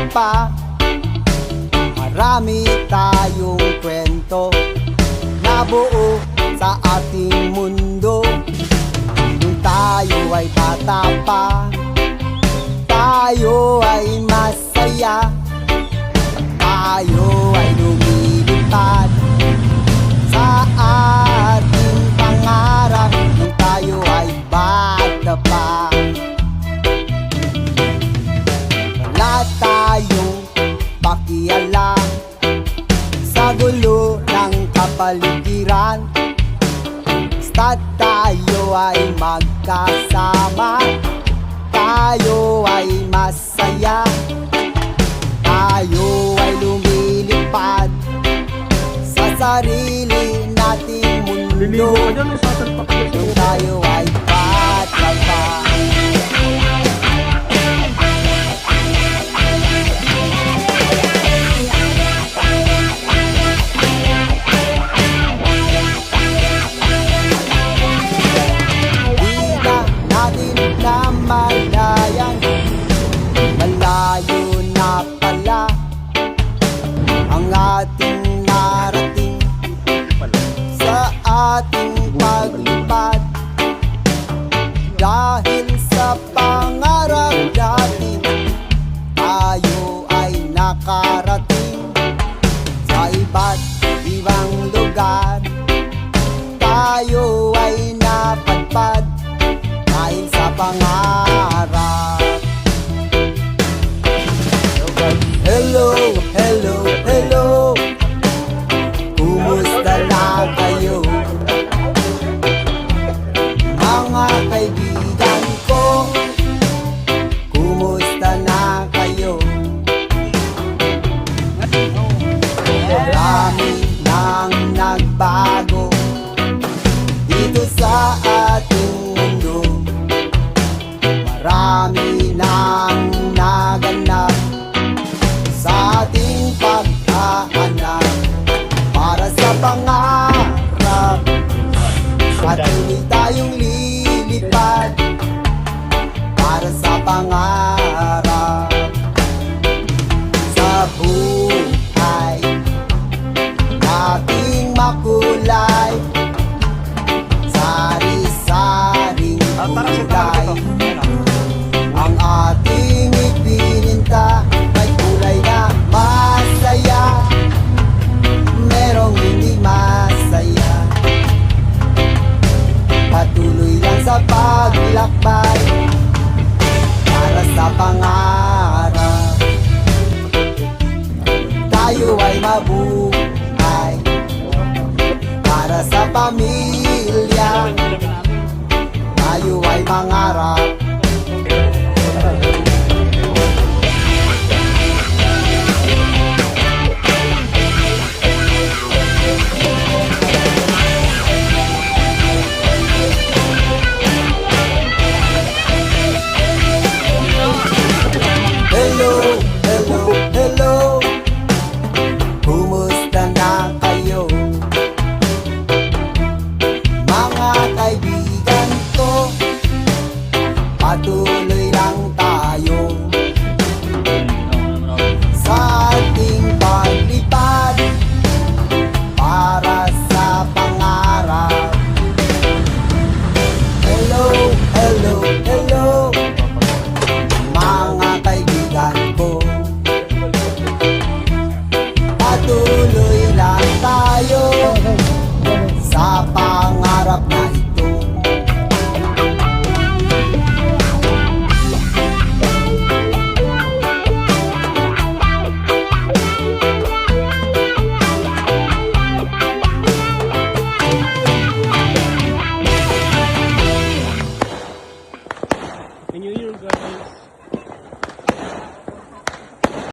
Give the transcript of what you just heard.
pa. Marami tayong kwento na buo sa ating mundo. Nung tayo ay bata pa, tayo ay masaya. Tayo ay lumilipad sa ating pangarap. Nung tayo ay bata pa, wala tayong pakialam sa gulo ng kapaligiran. Basta tayo ay magkasama, tayo ay masaya. Tayo ay lumilipad sa sarili nating mundo. Nung tayo ay bata pa. Malayang malayo na pala ang ating narating sa ating paglipad. Dahil sa pangarap natin, tayo ay nakarating sa iba't ibang lugar. Tayo ay napadpad dahil sa pangarap. Hello, hello, hello, kumusta na kayo? Mga kaibigan ko, kumusta na kayo? Marami nang nagbago dito sa ating mundo. Marami nang naganap sa ating paghahanap para sa pangarap. Patuloy tayong lilipad para sa pangarap. Sa buhay nating makulay, sari-saring kulay ang ating ipininta. May kulay na masaya, merong hindi masaya. Patuloy lang sa paglakbay para sa pangarap. Tayo ay mabuhay para sa pamilya.